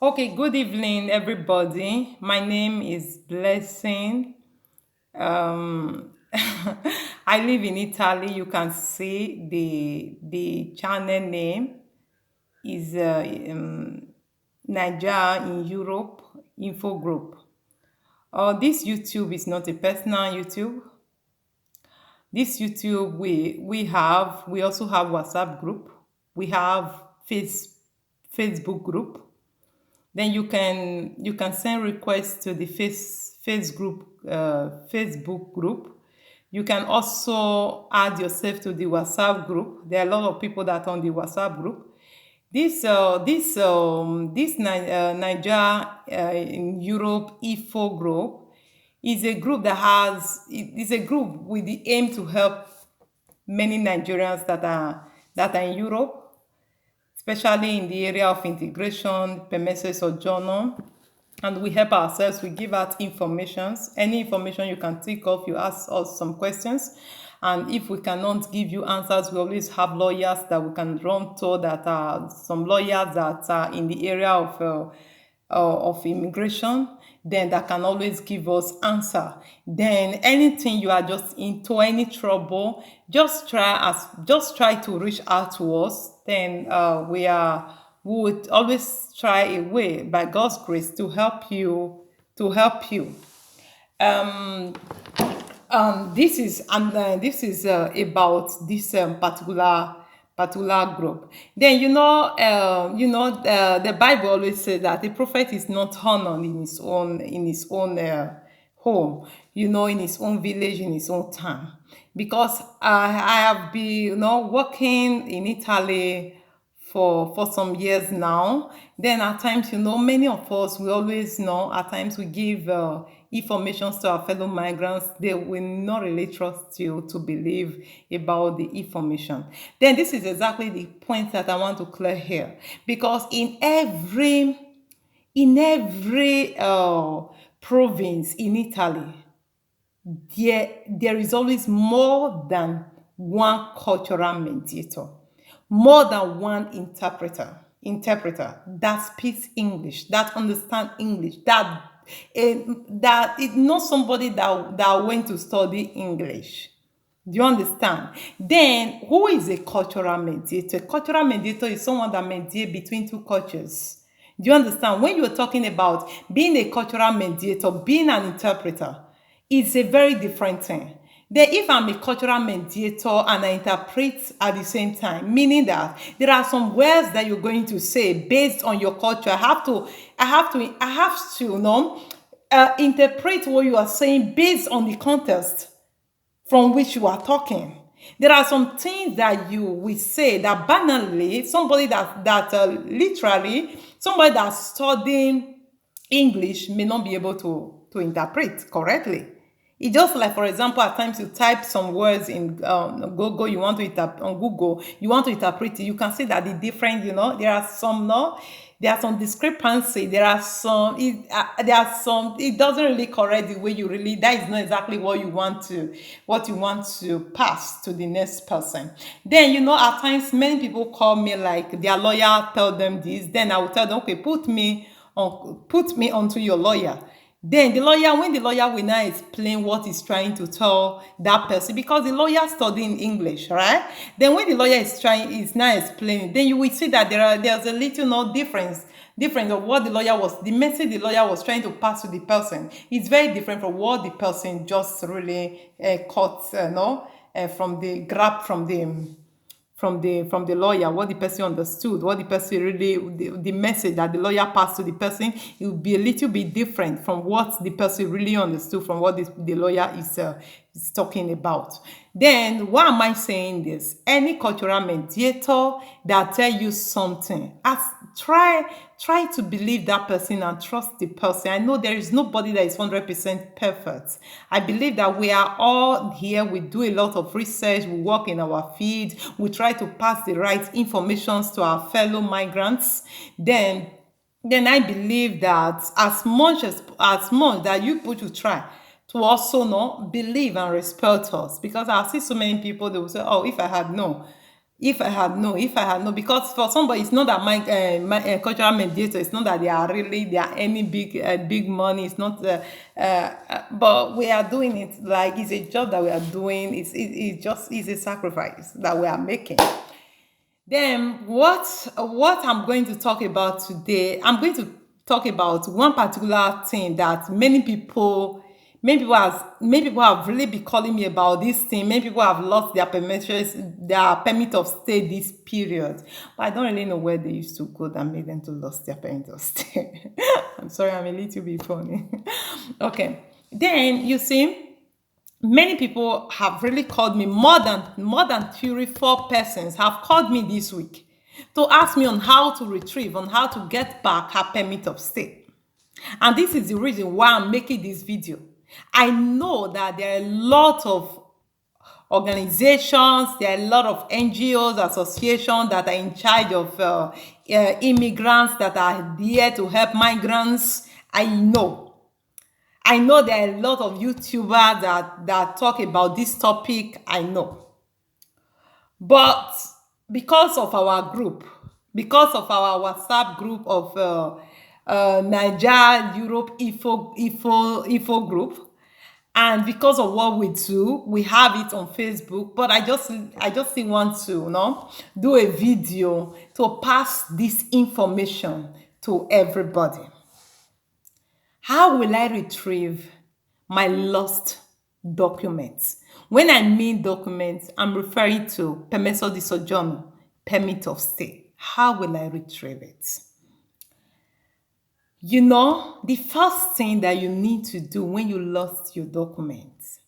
Okay, good evening, everybody. My name is Blessing. Um, I live in Italy. You can see the channel name is Niger in Europe Info Group. This YouTube is not a personal YouTube. This YouTube we also have WhatsApp group. We have Facebook group. Then you can send requests to the Facebook group. You can also add yourself to the WhatsApp group. There are a lot of people that are on the WhatsApp group. Niger in Europe IFO group is a group is a group with the aim to help many Nigerians that are in Europe, especially in the area of integration, permesso, soggiorno. And we help ourselves, we give out informations. Any information you can think of, you ask us some questions. And if we cannot give you answers, we always have lawyers that we can run to, that are some lawyers that are in the area of immigration, then that can always give us answer. Then anything you are just into any trouble, just try to reach out to us. Then we would always try a way by God's grace to help you. This is about this particular group. Then the Bible always says that the prophet is not honored in his own home, in his own village, in his own town. Because I have been, working in Italy for some years now. Then at times, many of us, we always know, at times we give information to our fellow migrants. They will not really trust you to believe about the information. Then this is exactly the point that I want to clear here. Because in every province in Italy, there is always more than one cultural mediator, more than one interpreter that speaks English, that understands English, that is not somebody that went to study English. Do you understand? Then, who is a cultural mediator? A cultural mediator is someone that mediates between two cultures. Do you understand? When you're talking about being a cultural mediator, being an interpreter, it's a very different thing. Then, if I'm a cultural mediator and I interpret at the same time, meaning that there are some words that you're going to say based on your culture, I have to, interpret what you are saying based on the context from which you are talking. There are some things that you will say that banally, somebody literally, somebody that's studying English may not be able to interpret correctly. It's just like, for example, at times you type some words in Google, on Google, you want to interpret it. You can see that the different, there are some, no, there are some discrepancy. It doesn't really correct the way you really, that is not exactly what you want to pass to the next person. Then, at times many people call me, like their lawyer tell them this, then I will tell them, okay, put me onto your lawyer. Then when the lawyer will now explain what he's trying to tell that person, because the lawyer studying English, right? Then when the lawyer is now explaining, then you will see that there's a little no difference of what the message the lawyer was trying to pass to the person. It's very different from what the person just really caught, from the grab from the lawyer, what the person understood, what the person really, the message that the lawyer passed to the person, it will be a little bit different from what the person really understood, from what the lawyer is talking about. Then, why am I saying this? Any cultural mediator that tell you something, try to believe that person and trust the person. I know there is nobody that is 100% perfect. I believe that we are all here. We do a lot of research. We work in our field. We try to pass the right information to our fellow migrants. Then I believe that as much that you put to try to also believe and respect us, because I see so many people, they will say, oh, if I had known, If I had known, because for somebody, it's not that my cultural mediator. It's not that they are any big money. It's not, but we are doing it like it's a job that we are doing. It's a sacrifice that we are making. Then what I'm going to talk about today, I'm going to talk about one particular thing that many people have really been calling me about this thing. Many people have lost their permit of stay this period. But I don't really know where they used to go that made them to lost their permit of stay. I'm sorry, I'm a little bit funny. Okay. Then you see, many people have really called me. More than 3 4 persons have called me this week to ask me on how to retrieve, on how to get back her permit of stay. And this is the reason why I'm making this video. I know that there are a lot of organizations, there are a lot of NGOs, associations that are in charge of immigrants, that are there to help migrants. I know there are a lot of YouTubers that talk about this topic. I know. But because of our group, because of our WhatsApp group of Niger Europe Ifo group, and because of what we do, we have it on Facebook. But I just still want to, do a video to pass this information to everybody. How will I retrieve my lost documents? When I mean documents, I'm referring to permesso di soggiorno, permit of stay. How will I retrieve it? The first thing that you need to do when you lost your documents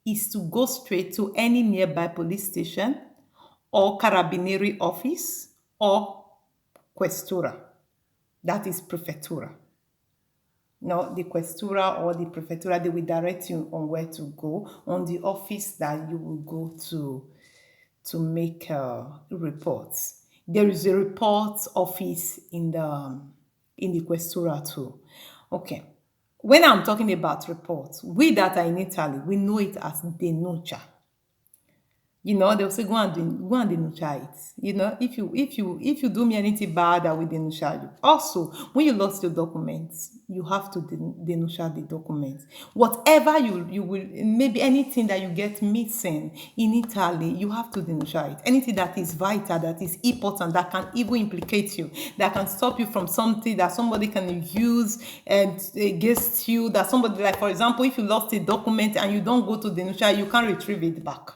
is to go straight to any nearby police station or carabinieri office or questura, that is prefectura. No, the questura or the prefectura, they will direct you on where to go, on the office that you will go to make reports. There is a reports office in the questura too. Okay. When I'm talking about reports, we that are in Italy, we know it as denuncia. They'll say go and denuncia it. If you do me anything bad, I will denuncia you. Also, when you lost your documents, you have to denuncia the documents. Whatever you will, maybe anything that you get missing in Italy, you have to denuncia it. Anything that is vital, that is important, that can even implicate you, that can stop you from something that somebody can use against you, that somebody, like for example, if you lost a document and you don't go to denuncia, you can't retrieve it back.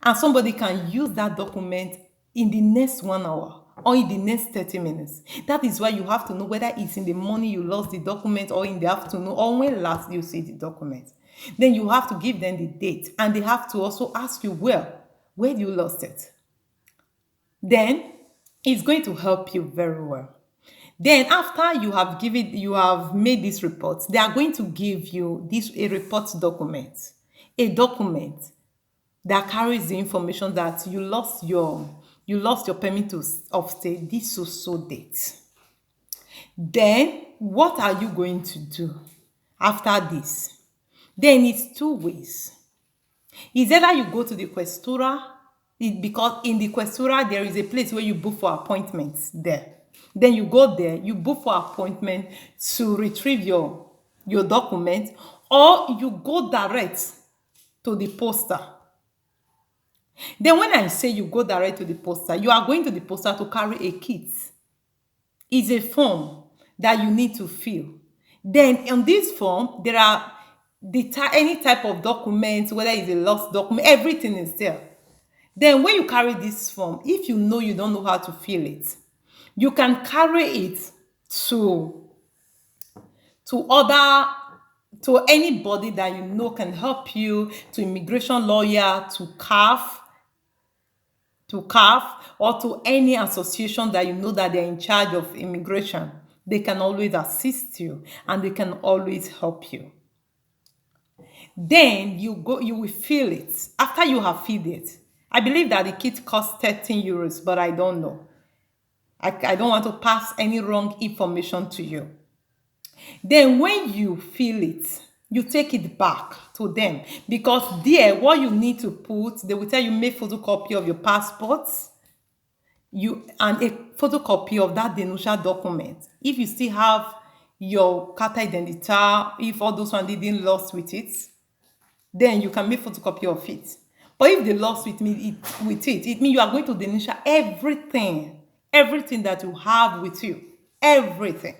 And somebody can use that document in the next 1 hour or in the next 30 minutes. That is why you have to know whether it's in the morning you lost the document or in the afternoon or when last you see the document. Then you have to give them the date, and they have to also ask you where do you lost it. Then it's going to help you very well. Then after you have made this report, they are going to give you a report document, a document that carries the information that you lost your permit of stay this so date. Then what are you going to do after this? Then it's 2 ways. It's either you go to the questura, because in the questura there is a place where you book for appointments there. Then you go there, you book for appointment to retrieve your document, or you go direct to the poster. Then when I say you go direct to the poster, you are going to the poster to carry a kit. It's a form that you need to fill. Then on this form, there are any type of document, whether it's a lost document, everything is there. Then when you carry this form, if you know you don't know how to fill it, you can carry it to anybody that you know can help you, to immigration lawyer, to CAF, or to any association that you know that they're in charge of immigration. They can always assist you and they can always help you. Then you will fill it. After you have filled it, I believe that the kit costs 13 euros, but I don't know. I don't want to pass any wrong information to you. Then when you fill it, you take it back to them, because there, what you need to put, they will tell you make photocopy of your passports, you and a photocopy of that denuncia document. If you still have your carta identità, if all those one didn't lost with it, then you can make photocopy of it. But if they lost it means you are going to denuncia everything that you have with you, everything.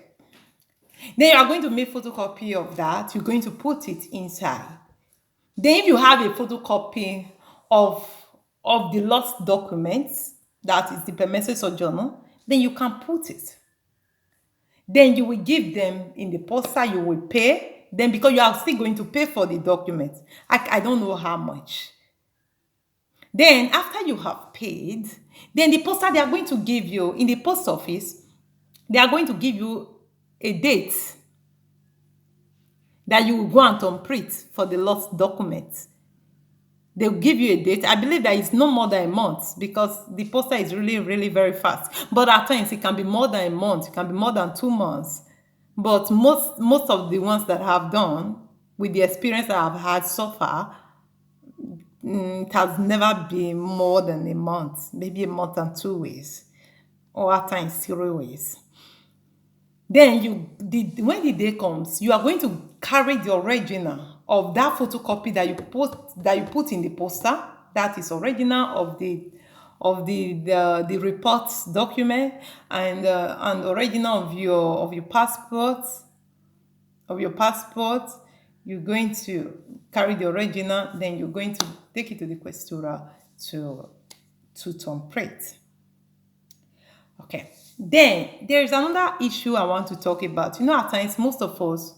Then you are going to make photocopy of that. You're going to put it inside. Then if you have a photocopy of the lost documents, that is the permesso soggiorno, then you can put it. Then you will give them in the posta, you will pay. Then because you are still going to pay for the documents, I don't know how much. Then after you have paid, then the posta they are going to give you in the post office, they are going to give you a date that you will go and complete for the lost documents. They'll give you a date. I believe that it's no more than a month because the poster is really, really very fast. But at times it can be more than a month. It can be more than 2 months. But most of the ones that I have done, with the experience that I've had so far, it has never been more than a month. Maybe a month and 2 weeks. Or at times 3 weeks. Then when the day comes, you are going to carry the original of that photocopy that you put in the poster. That is original of the report document and original of your passport. You're going to carry the original. Then you're going to take it to the questura to template. Okay. Then there's another issue I want to talk about. At times, most of us,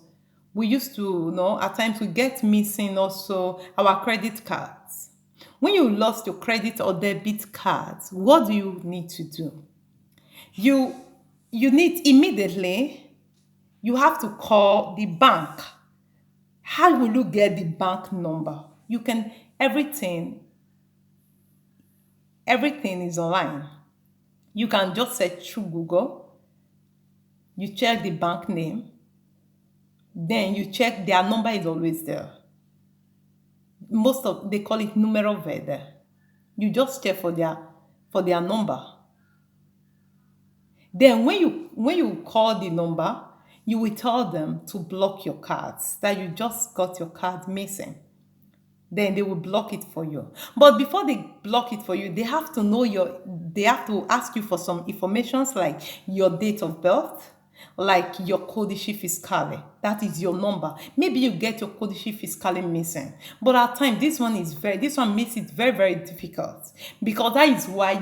we used to, at times we get missing also our credit cards. When you lost your credit or debit cards, what do you need to do? You need immediately, you have to call the bank. How will you get the bank number? You can, everything is online. You can just search through Google. You check the bank name. Then you check their number is always there. They call it numero verde. You just check for their number. Then when you call the number, you will tell them to block your cards, that you just got your card missing. Then they will block it for you. But before they block it for you, they have to ask you for some information like your date of birth, like your codice fiscale. That is your number. Maybe you get your codice fiscale missing. But at times, this one makes it very, very difficult. Because that is why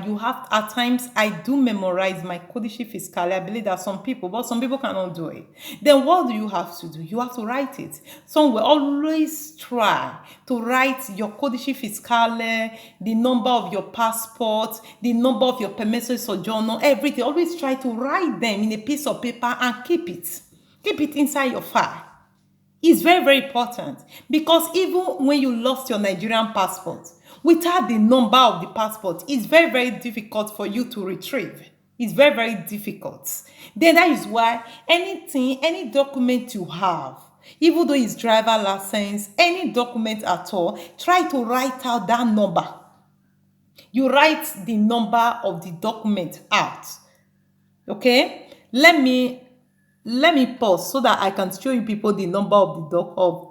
at times, I do memorize my codice fiscale. I believe that some people cannot do it. Then what do you have to do? You have to write it. So we always try to write your codice fiscale, the number of your passport, the number of your permesso soggiorno, everything. Always try to write them in a piece of paper and keep it. Keep it inside your file. It's very, very important because even when you lost your Nigerian passport, without the number of the passport, it's very, very difficult for you to retrieve. It's very, very difficult. Then that is why any document you have, even though it's driver license, any document at all, try to write out that number. You write the number of the document out. Okay? Let me pause so that I can show you people the number of the document.